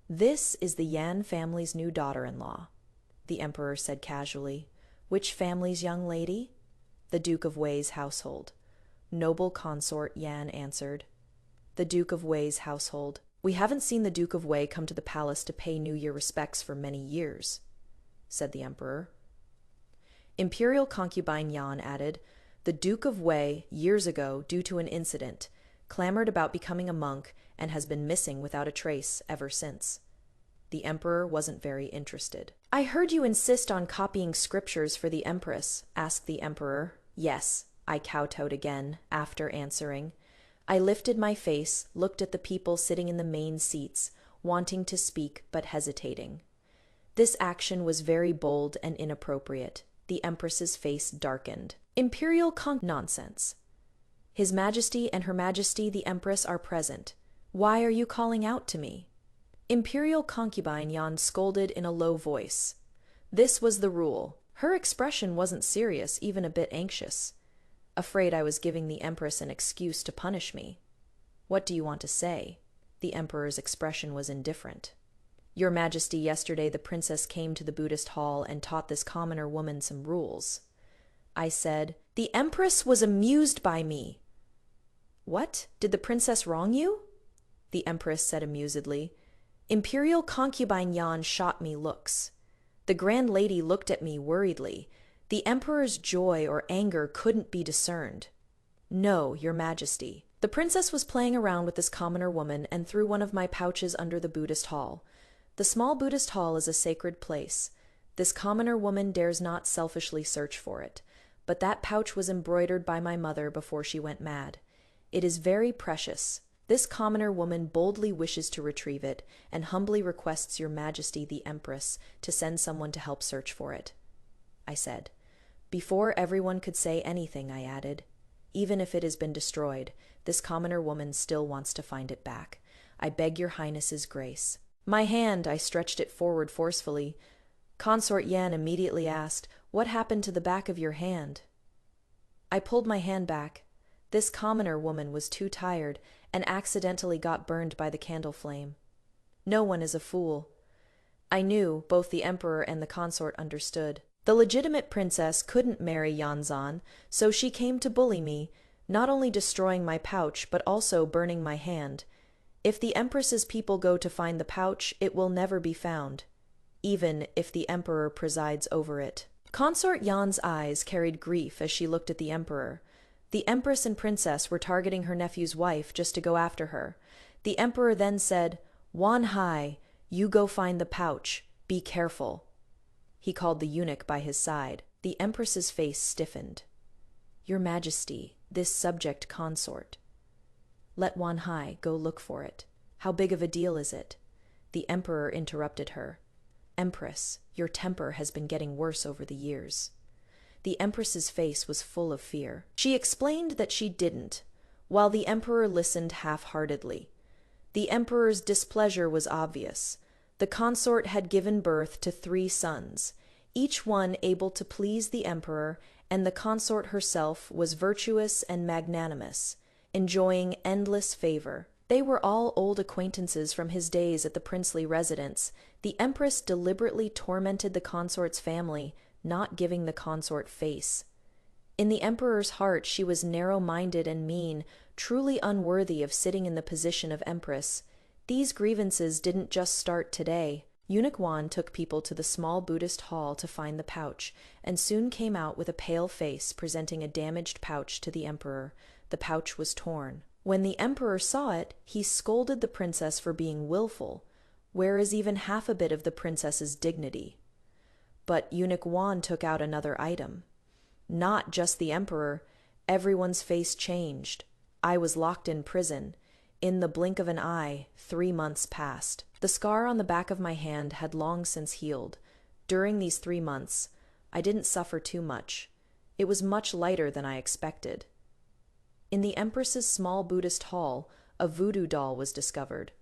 "This is the Yan family's new daughter-in-law," the emperor said casually. "Which family's young lady?" "The Duke of Wei's household," noble consort Yan answered. "The Duke of Wei's household. We haven't seen the Duke of Wei come to the palace to pay New Year respects for many years," said the emperor. Imperial concubine Yan added, "The Duke of Wei, years ago, due to an incident, clamored about becoming a monk and has been missing without a trace ever since." The emperor wasn't very interested. "I heard you insist on copying scriptures for the empress," asked the emperor. "Yes," I kowtowed again, after answering. I lifted my face, looked at the people sitting in the main seats, wanting to speak but hesitating. This action was very bold and inappropriate. The empress's face darkened. "Imperial nonsense. His Majesty and Her Majesty the Empress are present. Why are you calling out to me?" Imperial concubine Yan scolded in a low voice. This was the rule. Her expression wasn't serious, even a bit anxious. Afraid I was giving the empress an excuse to punish me. "What do you want to say?" The emperor's expression was indifferent. "Your Majesty, yesterday the princess came to the Buddhist hall and taught this commoner woman some rules." I said, "The empress was amused by me." "What? Did the princess wrong you?" The empress said amusedly. Imperial concubine Yan shot me looks. The grand lady looked at me worriedly. The emperor's joy or anger couldn't be discerned. "No, Your Majesty. The princess was playing around with this commoner woman and threw one of my pouches under the Buddhist hall. The small Buddhist hall is a sacred place. This commoner woman dares not selfishly search for it, but that pouch was embroidered by my mother before she went mad. It is very precious. This commoner woman boldly wishes to retrieve it and humbly requests Your Majesty the Empress to send someone to help search for it," I said. Before everyone could say anything, I added, "Even if it has been destroyed, this commoner woman still wants to find it back. I beg Your Highness's grace." "My hand," I stretched it forward forcefully. Consort Yan immediately asked, "What happened to the back of your hand?" I pulled my hand back. This commoner woman was too tired and accidentally got burned by the candle flame. No one is a fool. I knew both the emperor and the consort understood. The legitimate princess couldn't marry Yanzan, so she came to bully me, not only destroying my pouch but also burning my hand. If the empress's people go to find the pouch, it will never be found, even if the emperor presides over it. Consort Yan's eyes carried grief as she looked at the emperor. The empress and princess were targeting her nephew's wife just to go after her. The emperor then said, "Wan Hai, you go find the pouch. Be careful." He called the eunuch by his side. The empress's face stiffened. "Your Majesty, this subject consort." "Let Wan Hai go look for it. How big of a deal is it?" The emperor interrupted her. "Empress, your temper has been getting worse over the years." The empress's face was full of fear. She explained that she didn't, while the emperor listened half-heartedly. The emperor's displeasure was obvious. The consort had given birth to 3 sons, each one able to please the emperor, and the consort herself was virtuous and magnanimous, enjoying endless favor. They were all old acquaintances from his days at the princely residence. The empress deliberately tormented the consort's family, not giving the consort face. In the emperor's heart, she was narrow-minded and mean, truly unworthy of sitting in the position of empress. These grievances didn't just start today. Eunuch Wan took people to the small Buddhist hall to find the pouch, and soon came out with a pale face, presenting a damaged pouch to the emperor. The pouch was torn. When the emperor saw it, he scolded the princess for being willful, whereas even half a bit of the princess's dignity. But Eunuch Wan took out another item. Not just the emperor. Everyone's face changed. I was locked in prison. In the blink of an eye, 3 months passed. The scar on the back of my hand had long since healed. During these 3 months, I didn't suffer too much. It was much lighter than I expected. In the Empress's small Buddhist hall, a voodoo doll was discovered.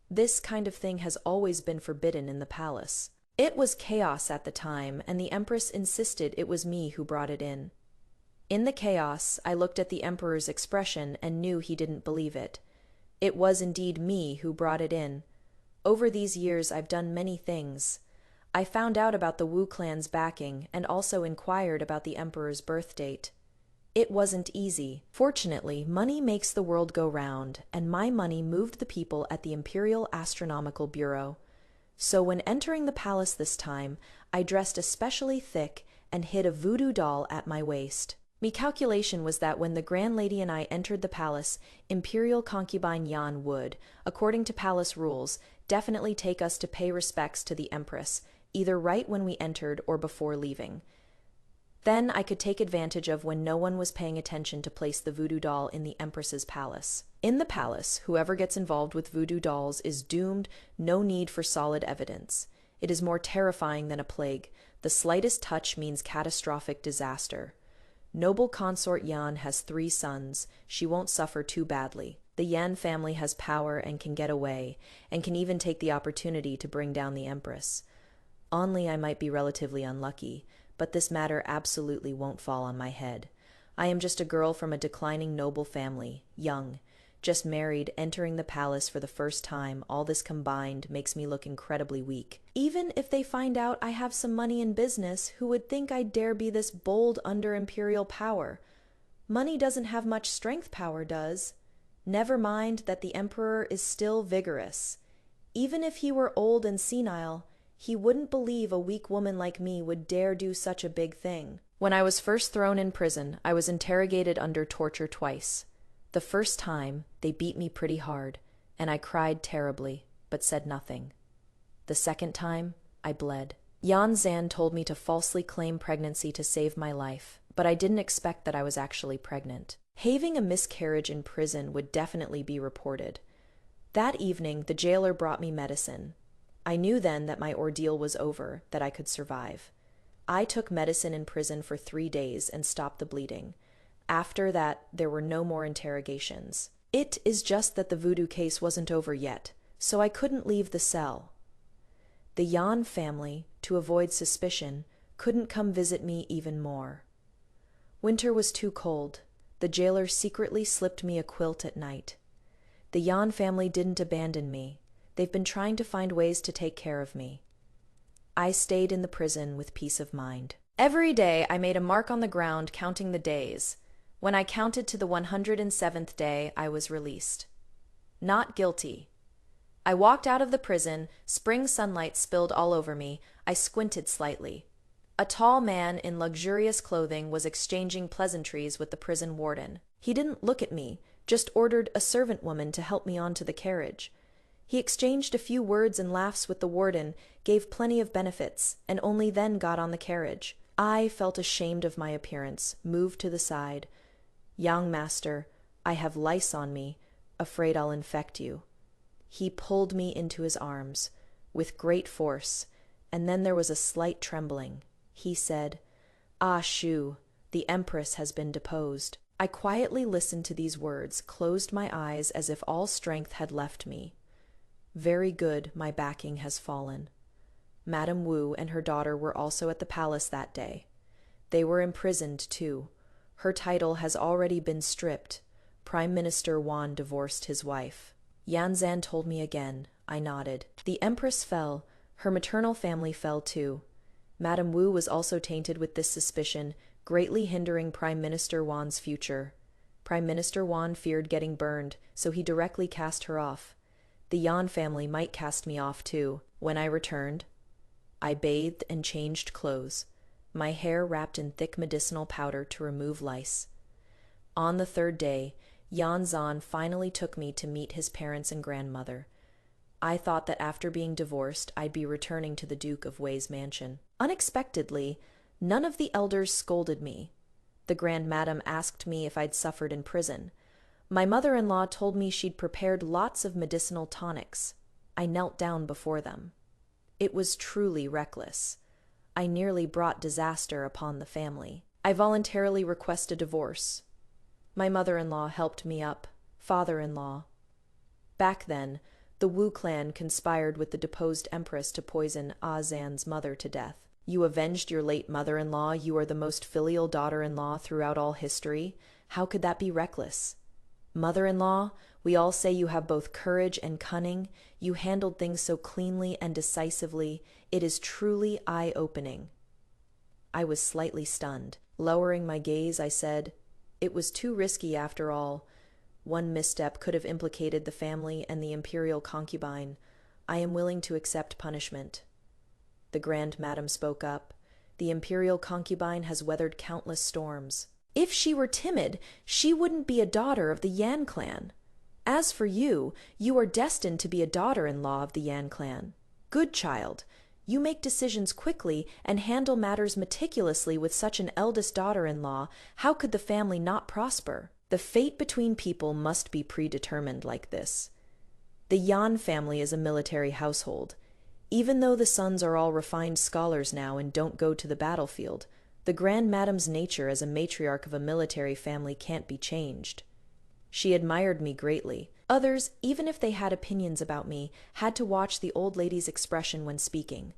This kind of thing has always been forbidden in the palace. It was chaos at the time, and the Empress insisted it was me who brought it in. In the chaos, I looked at the Emperor's expression and knew he didn't believe it. It was indeed me who brought it in. Over these years, I've done many things. I found out about the Wu clan's backing and also inquired about the Emperor's birth date. It wasn't easy. Fortunately, money makes the world go round, and my money moved the people at the Imperial Astronomical Bureau. So when entering the palace this time, I dressed especially thick and hid a voodoo doll at my waist. Me calculation was that when the Grand Lady and I entered the palace, Imperial concubine Yan would, according to palace rules, definitely take us to pay respects to the Empress, either right when we entered or before leaving. Then I could take advantage of when no one was paying attention to place the voodoo doll in the Empress's palace. In the palace, whoever gets involved with voodoo dolls is doomed, no need for solid evidence. It is more terrifying than a plague. The slightest touch means catastrophic disaster. Noble consort Yan has 3 sons. She won't suffer too badly. The Yan family has power and can get away, and can even take the opportunity to bring down the Empress. Only I might be relatively unlucky, but this matter absolutely won't fall on my head. I am just a girl from a declining noble family, young, just married, entering the palace for the first time. All this combined makes me look incredibly weak. Even if they find out I have some money in business, who would think I'd dare be this bold under imperial power? Money doesn't have much strength, power does. Never mind that the emperor is still vigorous. Even if he were old and senile, he wouldn't believe a weak woman like me would dare do such a big thing. When I was first thrown in prison, I was interrogated under torture twice. The first time, they beat me pretty hard, and I cried terribly, but said nothing. The second time, I bled. Yan Zan told me to falsely claim pregnancy to save my life, but I didn't expect that I was actually pregnant. Having a miscarriage in prison would definitely be reported. That evening, the jailer brought me medicine. I knew then that my ordeal was over, that I could survive. I took medicine in prison for 3 days and stopped the bleeding. After that, there were no more interrogations. It is just that the voodoo case wasn't over yet, so I couldn't leave the cell. The Yan family, to avoid suspicion, couldn't come visit me even more. Winter was too cold. The jailer secretly slipped me a quilt at night. The Yan family didn't abandon me. They've been trying to find ways to take care of me. I stayed in the prison with peace of mind. Every day I made a mark on the ground counting the days. When I counted to the 107th day, I was released. Not guilty. I walked out of the prison, spring sunlight spilled all over me. I squinted slightly. A tall man in luxurious clothing was exchanging pleasantries with the prison warden. He didn't look at me, just ordered a servant woman to help me onto the carriage. He exchanged a few words and laughs with the warden, gave plenty of benefits, and only then got on the carriage. I felt ashamed of my appearance, moved to the side. "Young master, I have lice on me, afraid I'll infect you." He pulled me into his arms, with great force, and then there was a slight trembling. He said, "Ah, Shu, the Empress has been deposed." I quietly listened to these words, closed my eyes as if all strength had left me. Very good, my backing has fallen. Madame Wu and her daughter were also at the palace that day. They were imprisoned, too. Her title has already been stripped. Prime Minister Wan divorced his wife. Yan Zan told me again. I nodded. The Empress fell. Her maternal family fell, too. Madame Wu was also tainted with this suspicion, greatly hindering Prime Minister Wan's future. Prime Minister Wan feared getting burned, so he directly cast her off. The Yan family might cast me off, too. When I returned, I bathed and changed clothes, my hair wrapped in thick medicinal powder to remove lice. On the 3rd day, Yan Zan finally took me to meet his parents and grandmother. I thought that after being divorced, I'd be returning to the Duke of Wei's mansion. Unexpectedly, none of the elders scolded me. The Grand Madam asked me if I'd suffered in prison. My mother-in-law told me she'd prepared lots of medicinal tonics. I knelt down before them. It was truly reckless. I nearly brought disaster upon the family. I voluntarily request a divorce. My mother-in-law helped me up. Father-in-law. Back then, the Wu clan conspired with the deposed empress to poison Zan's mother to death. You avenged your late mother-in-law. You are the most filial daughter-in-law throughout all history. How could that be reckless? Mother-in-law, we all say you have both courage and cunning. You handled things so cleanly and decisively. It is truly eye-opening. I was slightly stunned. Lowering my gaze, I said, "It was too risky after all. One misstep could have implicated the family and the imperial concubine. I am willing to accept punishment." The Grand Madam spoke up. "The imperial concubine has weathered countless storms. If she were timid, she wouldn't be a daughter of the Yan clan. As for you, you are destined to be a daughter-in-law of the Yan clan. Good child, you make decisions quickly and handle matters meticulously with such an eldest daughter-in-law. How could the family not prosper? The fate between people must be predetermined like this. The Yan family is a military household. Even though the sons are all refined scholars now and don't go to the battlefield, the Grand Madam's nature as a matriarch of a military family can't be changed. She admired me greatly. Others, even if they had opinions about me, had to watch the old lady's expression when speaking.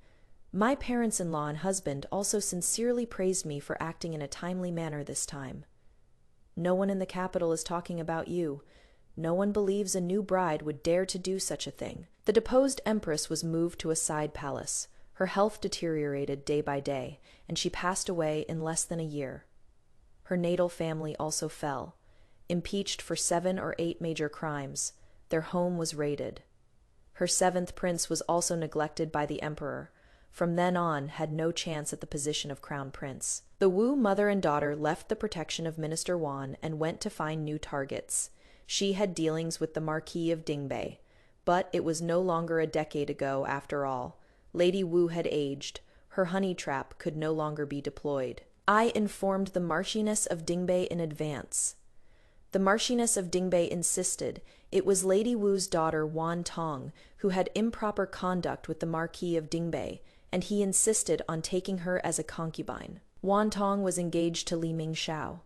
My parents-in-law and husband also sincerely praised me for acting in a timely manner this time. No one in the capital is talking about you. No one believes a new bride would dare to do such a thing. The deposed empress was moved to a side palace. Her health deteriorated day by day, and she passed away in less than a year. Her natal family also fell. Impeached for 7 or 8 major crimes, their home was raided. Her 7th prince was also neglected by the emperor. From then on, had no chance at the position of crown prince. The Wu mother and daughter left the protection of Minister Wan and went to find new targets. She had dealings with the Marquis of Dingbei, but it was no longer a decade ago after all. Lady Wu had aged. Her honey trap could no longer be deployed. I informed the Marchioness of Dingbei in advance. The Marchioness of Dingbei insisted it was Lady Wu's daughter Wan Tong who had improper conduct with the Marquis of Dingbei, and he insisted on taking her as a concubine. Wan Tong was engaged to Li Mingxiao.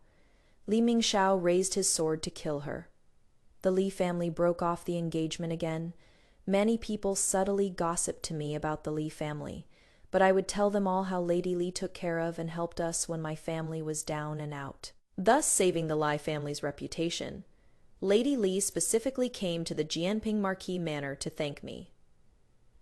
Li Mingxiao raised his sword to kill her. The Li family broke off the engagement again. Many people subtly gossiped to me about the Li family, but I would tell them all how Lady Li took care of and helped us when my family was down and out, thus saving the Li family's reputation. Lady Li specifically came to the Jianping Marquis Manor to thank me.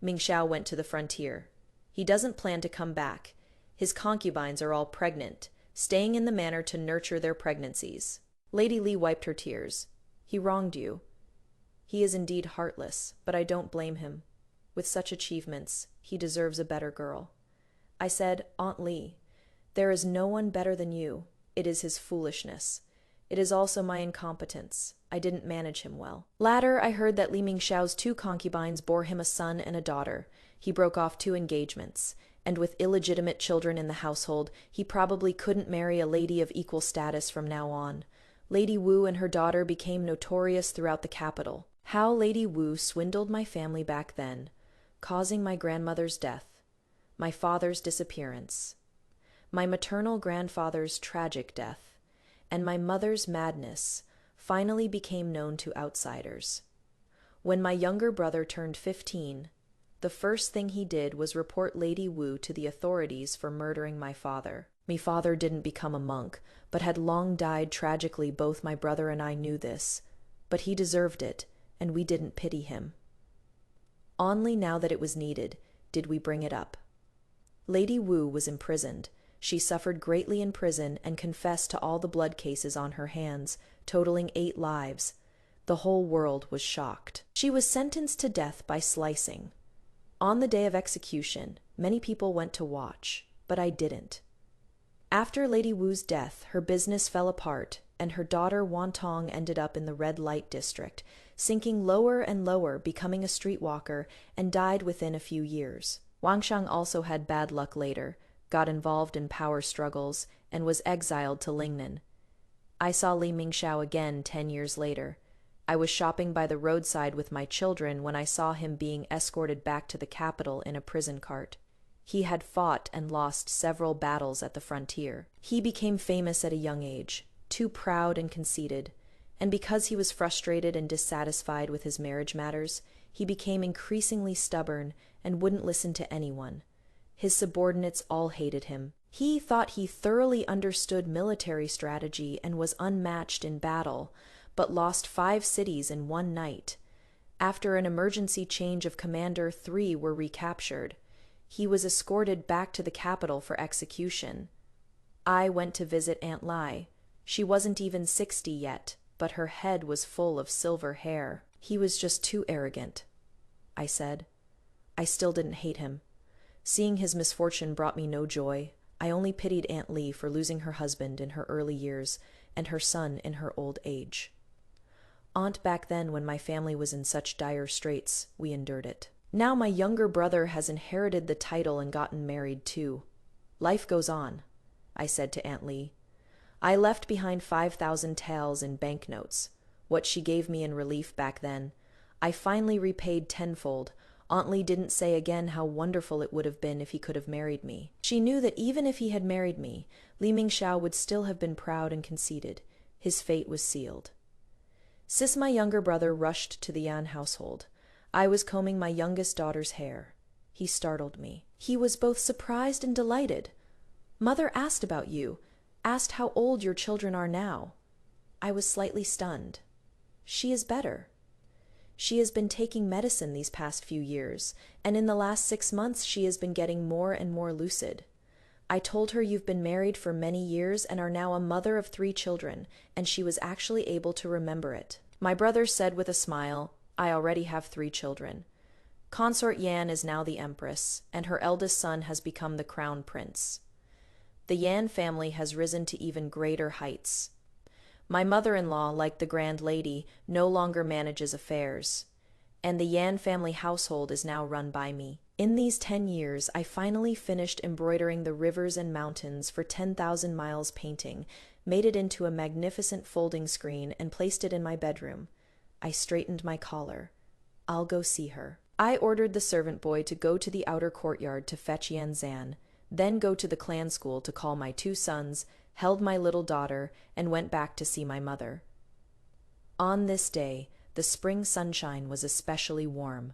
Mingxiao went to the frontier. He doesn't plan to come back. His concubines are all pregnant, staying in the manor to nurture their pregnancies. Lady Li wiped her tears. He wronged you. He is indeed heartless, but I don't blame him. With such achievements, he deserves a better girl. I said, Aunt Li, there is no one better than you. It is his foolishness. It is also my incompetence. I didn't manage him well. Later, I heard that Li Mingxiao's 2 concubines bore him a son and a daughter. He broke off 2 engagements, and with illegitimate children in the household, he probably couldn't marry a lady of equal status from now on. Lady Wu and her daughter became notorious throughout the capital. How Lady Wu swindled my family back then, causing my grandmother's death, my father's disappearance, my maternal grandfather's tragic death, and my mother's madness finally became known to outsiders. When my younger brother turned 15, the first thing he did was report Lady Wu to the authorities for murdering my father. My father didn't become a monk, but had long died tragically. Both my brother and I knew this, but he deserved it, and we didn't pity him. Only now that it was needed did we bring it up. Lady Wu was imprisoned. She suffered greatly in prison and confessed to all the blood cases on her hands, totaling 8 lives. The whole world was shocked. She was sentenced to death by slicing. On the day of execution, many people went to watch, but I didn't. After Lady Wu's death, her business fell apart, and her daughter Wan Tong ended up in the red light district, sinking lower and lower, becoming a streetwalker, and died within a few years. Wang Shang also had bad luck later, got involved in power struggles, and was exiled to Lingnan. I saw Li Mingxiao again 10 years later. I was shopping by the roadside with my children when I saw him being escorted back to the capital in a prison cart. He had fought and lost several battles at the frontier. He became famous at a young age, too proud and conceited, and because he was frustrated and dissatisfied with his marriage matters, he became increasingly stubborn and wouldn't listen to anyone. His subordinates all hated him. He thought he thoroughly understood military strategy and was unmatched in battle, but lost 5 cities in one night. After an emergency change of commander, 3 were recaptured. He was escorted back to the capital for execution. I went to visit Aunt Lai. She wasn't even 60 yet, but her head was full of silver hair. He was just too arrogant, I said. I still didn't hate him. Seeing his misfortune brought me no joy. I only pitied Aunt Lee for losing her husband in her early years and her son in her old age. Aunt, back then when my family was in such dire straits, we endured it. Now my younger brother has inherited the title and gotten married too. Life goes on, I said to Aunt Lee. I left behind 5,000 taels in banknotes, what she gave me in relief back then. I finally repaid tenfold. Aunt Lee didn't say again how wonderful it would have been if he could have married me. She knew that even if he had married me, Li Mingxiao would still have been proud and conceited. His fate was sealed. Sis, my younger brother, rushed to the Yan household. I was combing my youngest daughter's hair. He startled me. He was both surprised and delighted. Mother asked about you, asked how old your children are now. I was slightly stunned. She is better. She has been taking medicine these past few years, and in the last 6 months she has been getting more and more lucid. I told her you've been married for many years and are now a mother of 3 children, and she was actually able to remember it. My brother said with a smile, I already have 3 children. Consort Yan is now the empress, and her eldest son has become the crown prince. The Yan family has risen to even greater heights. My mother-in-law, like the Grand Lady, no longer manages affairs, and the Yan family household is now run by me. In these 10 years, I finally finished embroidering the rivers and mountains for 10,000 miles painting, made it into a magnificent folding screen, and placed it in my bedroom. I straightened my collar. I'll go see her. I ordered the servant boy to go to the outer courtyard to fetch Yan Zan, then go to the clan school to call my 2 sons, held my little daughter, and went back to see my mother. On this day, the spring sunshine was especially warm.